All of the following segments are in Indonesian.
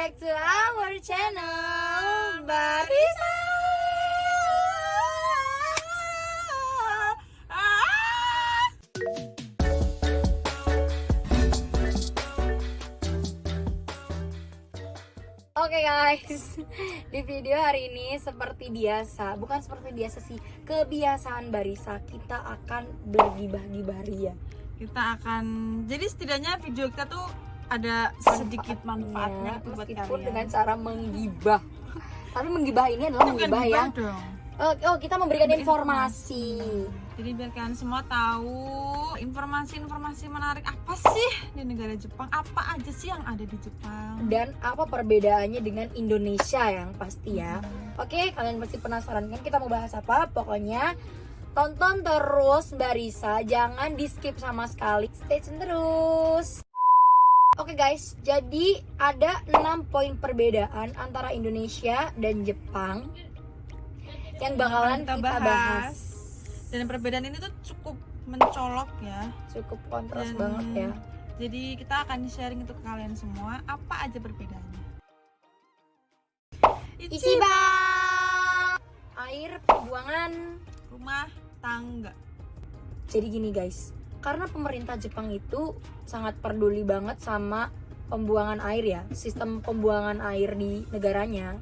back to our channel Barisa. Oke guys, di video hari ini seperti biasa, bukan seperti biasa sih, kebiasaan Barisa, kita akan bergibah-gibah ria. Kita akan, jadi setidaknya video kita tuh ada sedikit manfaatnya gitu buat meskipun kalian. dengan cara menggibah. Tapi menggibah ini adalah Bukan menggibah gibah yang dong. kita memberikan informasi. Jadi biar kalian semua tahu informasi-informasi menarik apa sih di negara Jepang, apa aja sih yang ada di Jepang. Dan apa perbedaannya dengan Indonesia yang pasti ya. Oke, kalian pasti penasaran kan kita mau bahas apa? Pokoknya tonton terus Barisa, jangan di skip sama sekali. Stay tune terus. Oke guys, jadi ada 6 poin perbedaan antara Indonesia dan Jepang yang bakalan kita bahas. Dan perbedaan ini tuh cukup mencolok ya. Cukup kontras Dan banget ya. Jadi kita akan sharing itu ke kalian semua, apa aja perbedaannya. Ichiban, air pembuangan Rumah tangga. Jadi gini guys, karena pemerintah Jepang itu sangat peduli banget sama pembuangan air ya, sistem pembuangan air di negaranya.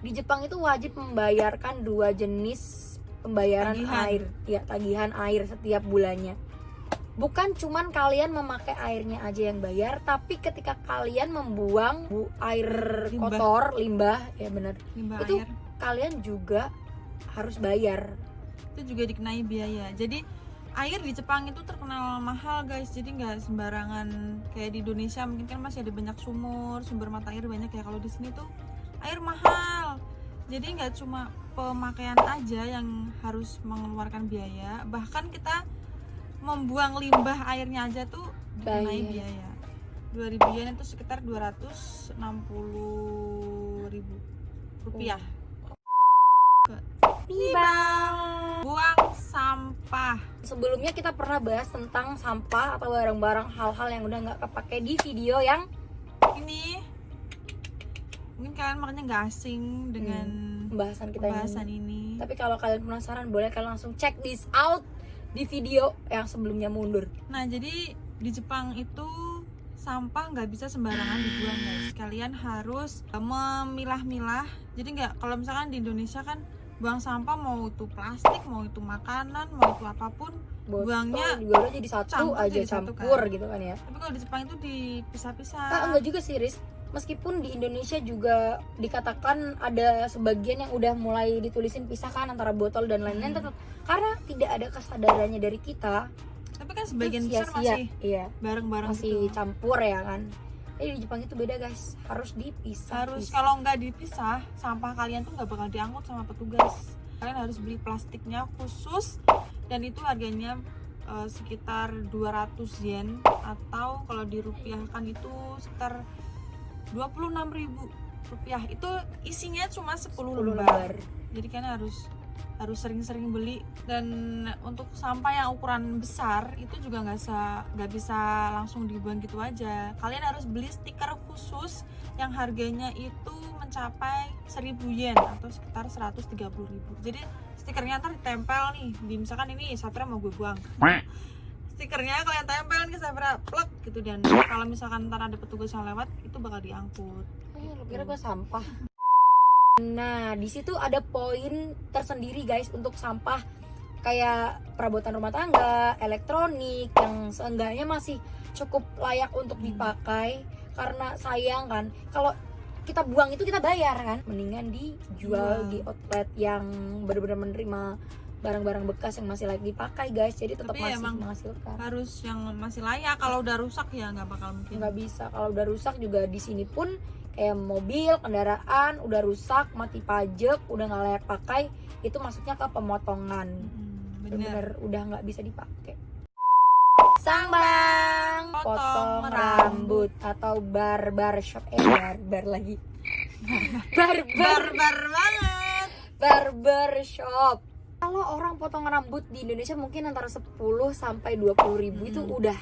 Di Jepang itu wajib membayarkan 2 jenis pembayaran tagihan air setiap bulannya. Bukan cuman kalian memakai airnya aja yang bayar, tapi ketika kalian membuang air kotor, limbah, ya benar. Limbah Itu air. kalian juga harus bayar. Itu juga dikenai biaya. Jadi air di Jepang itu terkenal mahal guys, jadi nggak sembarangan kayak di Indonesia. Mungkin kan masih ada banyak sumber mata air banyak ya. Kalau di sini tuh air mahal, jadi nggak cuma pemakaian aja yang harus mengeluarkan biaya, bahkan kita membuang limbah airnya aja tuh dikenai biaya. 2.000 yen itu sekitar 260.000 rupiah. Buang sampah. Sebelumnya kita pernah bahas tentang sampah atau barang-barang hal-hal yang udah nggak kepake di video yang ini. Mungkin kalian makanya nggak asing dengan pembahasan kita ini. Tapi kalau kalian penasaran, boleh kalian langsung check this out di video yang sebelumnya mundur. Nah, jadi di Jepang itu sampah nggak bisa sembarangan dibuang guys. Kalian harus memilah-milah. Jadi nggak, kalau misalkan di Indonesia kan buang sampah mau itu plastik, mau itu makanan, mau itu apapun, buangnya juga udah jadi satu aja, campur kan? gitu kan ya. Tapi kalau di Jepang itu dipisah-pisah. Enggak juga sih, Riz. Meskipun di Indonesia juga dikatakan ada sebagian yang udah mulai ditulisin pisahkan antara botol dan lain-lain, tetap karena tidak ada kesadarannya dari kita. Tapi kan sebagian besar sia-sia, masih bareng-bareng masih gitu. campur ya kan. Di Jepang itu beda guys, harus dipisah. Kalau nggak dipisah, sampah kalian tuh nggak bakal diangkut sama petugas. Kalian harus beli plastiknya khusus, dan itu harganya sekitar 200 yen, atau kalau dirupiahkan itu sekitar 26.000 rupiah. Itu isinya cuma 10 lembar. Jadi kalian harus sering-sering beli. Dan untuk sampah yang ukuran besar itu juga nggak bisa langsung dibuang gitu aja. Kalian harus beli stiker khusus yang harganya itu mencapai 1.000 yen atau sekitar 130.000. Jadi stikernya ntar ditempel nih, misalkan ini Sapira mau gue buang, stikernya kalian tempelin ke Sapira, plek gitu. Dan kalau misalkan ntar ada petugas yang lewat, itu bakal diangkut. Lu kira gue sampah. Nah, di situ ada poin tersendiri guys untuk sampah kayak perabotan rumah tangga, elektronik yang seenggaknya masih cukup layak untuk dipakai. Karena sayang kan, kalau kita buang itu kita bayar kan, mendingan dijual di outlet yang benar-benar menerima barang-barang bekas yang masih layak dipakai guys. Jadi tetap masih menghasilkan. Harus yang masih layak. Kalau udah rusak ya nggak bakal mungkin. Nggak bisa. Kalau udah rusak juga di sini pun kayak mobil, kendaraan udah rusak, mati pajak, udah nggak layak pakai, itu masuknya ke pemotongan. Bener udah nggak bisa dipakai. Sangbang, potong rambut atau barber shop, barber lagi. barber banget. Barber shop. Kalau orang potong rambut di Indonesia mungkin antara 10 sampai 20 ribu itu udah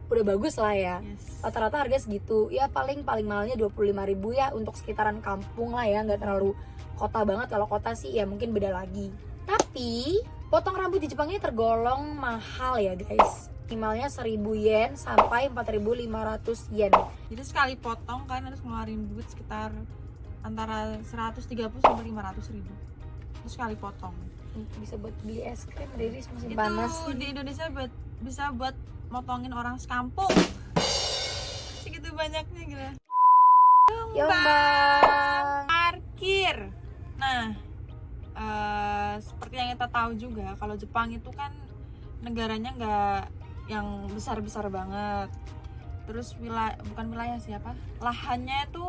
udah bagus lah ya. Yes. Rata-rata harga segitu ya, paling mahalnya 25.000 ya untuk sekitaran kampung lah ya, nggak terlalu kota banget. Kalau kota sih ya mungkin beda lagi. Tapi potong rambut di Jepang ini tergolong mahal ya guys, minimalnya 1.000 yen sampai 4.500 yen. Jadi sekali potong kalian harus ngeluarin duit sekitar antara 130 sampai 500 ribu. Itu sekali potong. Bisa buat beli es krim, Riris masih Itu panas. di Indonesia bisa buat motongin orang sekampung. Segitu banyaknya gila. Bang. Parkir. Nah, seperti yang kita tahu juga kalau Jepang itu kan negaranya nggak yang besar-besar banget. Terus bukan wilayah siapa? Lahannya itu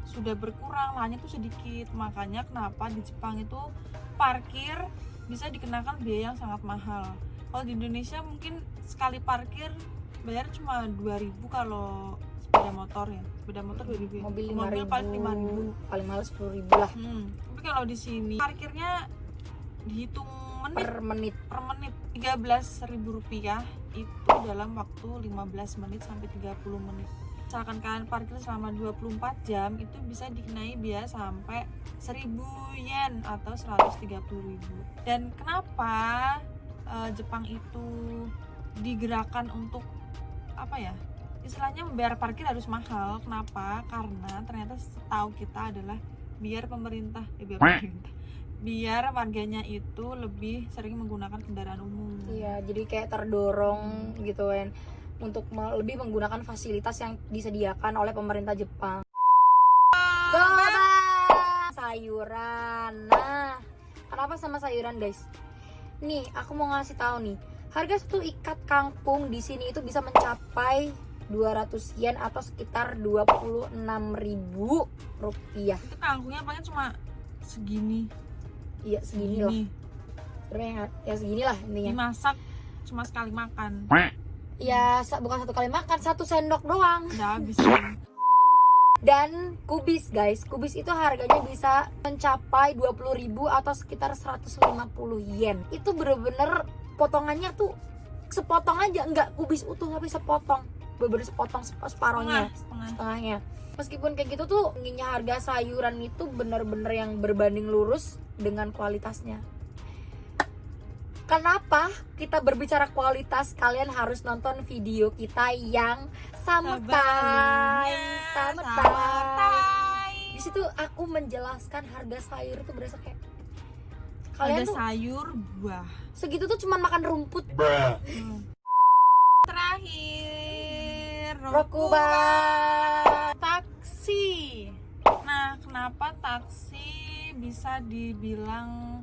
sudah berkurang, lahannya itu sedikit. Makanya kenapa di Jepang itu parkir bisa dikenakan biaya yang sangat mahal. Kalau di Indonesia mungkin sekali parkir bayar cuma 2.000 kalau sepeda motor ya. Sepeda motor 2.000 ya. Mobil Mobil 5.000, paling 5.000. paling mahal 10.000 lah Tapi kalau di sini parkirnya dihitung per menit. 13.000 rupiah itu dalam waktu 15 menit sampai 30 menit. Misalkan kalian parkir selama 24 jam itu bisa dikenai biaya sampai 1.000 yen atau 130.000. Dan kenapa Jepang itu digerakkan untuk apa ya? Istilahnya membayar parkir harus mahal. Kenapa? Karena ternyata setahu kita adalah biar warganya itu lebih sering menggunakan kendaraan umum. Iya, jadi kayak terdorong gitu kan untuk lebih menggunakan fasilitas yang disediakan oleh pemerintah Jepang. Sayuran. Nah, kenapa sama sayuran guys? Nih, aku mau ngasih tahu nih. Harga satu ikat kangkung di sini itu bisa mencapai 200 yen atau sekitar 26.000 rupiah. Itu kangkungnya paling cuma segini. Iya, segini lah. Sebenarnya ya segini lah intinya. Dimasak cuma sekali makan. Ya, bukan satu kali makan, 1 sendok doang. Udah habis. Dan kubis guys, kubis itu harganya bisa mencapai 20.000 atau sekitar 150 yen. Itu bener-bener potongannya tuh sepotong aja, nggak kubis utuh tapi sepotong, bener-bener sepotong separohnya, setengahnya. Meskipun kayak gitu tuh, tingginya harga sayuran itu bener-bener yang berbanding lurus dengan kualitasnya. Kenapa kita berbicara kualitas? Kalian harus nonton video kita yang Summertime. Di situ aku menjelaskan harga sayur itu berasa kayak kalian ada tuh sayur, buah. segitu tuh cuman makan rumput. Terakhir, Rokuba. Taksi. Nah, kenapa taksi bisa dibilang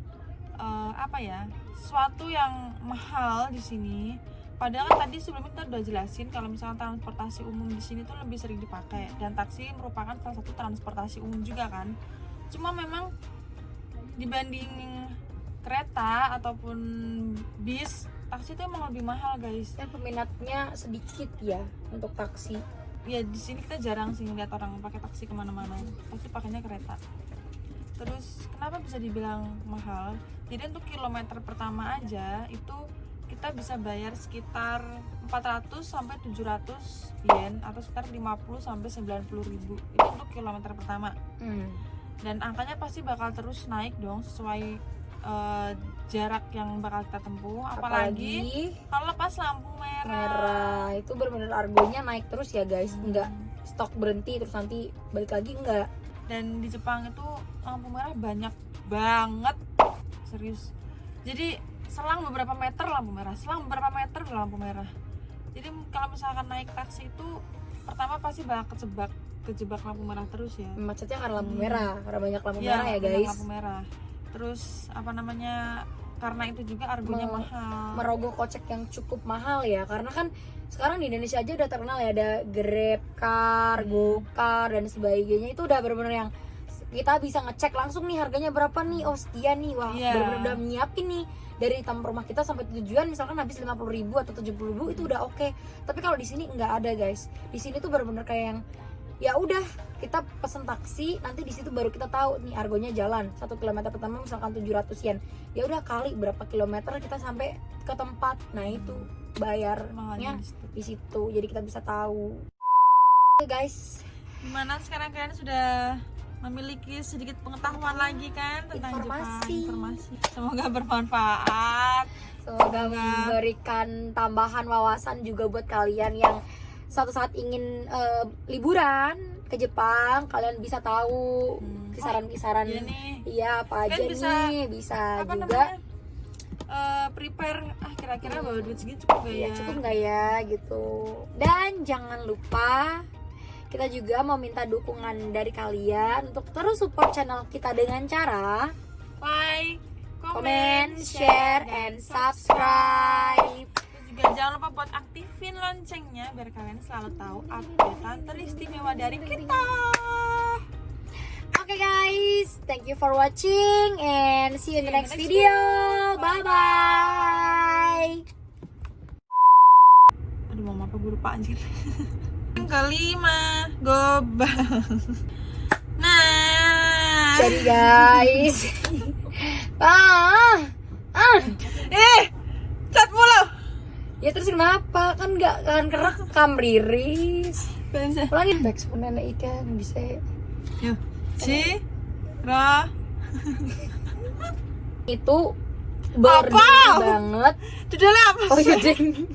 apa ya? Sesuatu yang mahal di sini. Padahal kan tadi sebelumnya kita udah jelasin kalau misalnya transportasi umum di sini tuh lebih sering dipakai, dan taksi merupakan salah satu transportasi umum juga kan. Cuma memang dibanding kereta ataupun bis, taksi itu emang lebih mahal guys. Dan peminatnya sedikit ya untuk taksi. Ya di sini kita jarang sih ngeliat orang pakai taksi kemana-mana, pasti pakainya kereta. Terus kenapa bisa dibilang mahal? Jadi untuk kilometer pertama aja itu kita bisa bayar sekitar 400 sampai 700 yen atau sekitar 50 sampai 90 ribu. Itu untuk kilometer pertama. Dan angkanya pasti bakal terus naik dong sesuai jarak yang bakal kita tempuh. Apalagi kalau pas lampu merah. Itu benar-benar argonya naik terus ya guys. Enggak stok berhenti terus nanti balik lagi, enggak. Dan di Jepang itu lampu merah banyak banget, serius. Jadi selang beberapa meter lampu merah, lampu merah. Jadi kalau misalkan naik taksi itu pertama pasti bakal kejebak lampu merah terus ya. Macetnya karena lampu merah, karena banyak lampu merah ya guys. Lampu merah. Terus karena itu juga argonya mahal. Merogoh kocek yang cukup mahal ya, karena kan sekarang di Indonesia aja udah terkenal ya, ada Grab Car, GoCar dan sebagainya. Itu udah bener-bener yang kita bisa ngecek langsung nih harganya berapa nih, oh sekian nih, wah bener-bener udah nyiapin nih dari tempat rumah kita sampai tujuan. Misalkan habis 50.000 atau 70.000 itu udah oke. Tapi kalau di sini nggak ada guys. Di sini tuh bener-bener kayak yang ya udah kita pesen taksi, nanti di situ baru kita tahu nih argonya jalan 1 kilometer pertama misalkan 700 yen. Ya udah kali berapa kilometer kita sampai ke tempat. Nah itu bayarnya Mahalnya di situ. di situ. Jadi kita bisa tahu. Oke guys, Gimana sekarang kalian sudah memiliki sedikit pengetahuan lagi kan tentang Informasi. Jepang? Informasi. Semoga bermanfaat. semoga memberikan tambahan wawasan juga buat kalian yang suatu saat ingin liburan ke Jepang, kalian bisa tahu kisaran-kisaran Iya nih. iya apa aja Kan bisa- nih, bisa Apa juga namanya? Prepare kira-kira bawa duit segini cukup gak ya ya? cukup nggak ya gitu. Dan jangan lupa kita juga mau minta dukungan dari kalian untuk terus support channel kita dengan cara Like, comment, share, and subscribe. Terus juga jangan lupa buat aktifin loncengnya biar kalian selalu tahu updatean teristimewa dari kita. Oke guys, thank you for watching and see you in the next video. Bye bye. Aduh, mau apa gue lupa anjir. Yang kelima, gobang. Nah, Jadi guys, cat mulu. ya terus kenapa? Kan nggak kan kerekam Riris. Bisa. Ulangi back nenek ikan bisa. Yuk, Ra. Itu berdiri banget. Judulnya apa? Oh iya ding.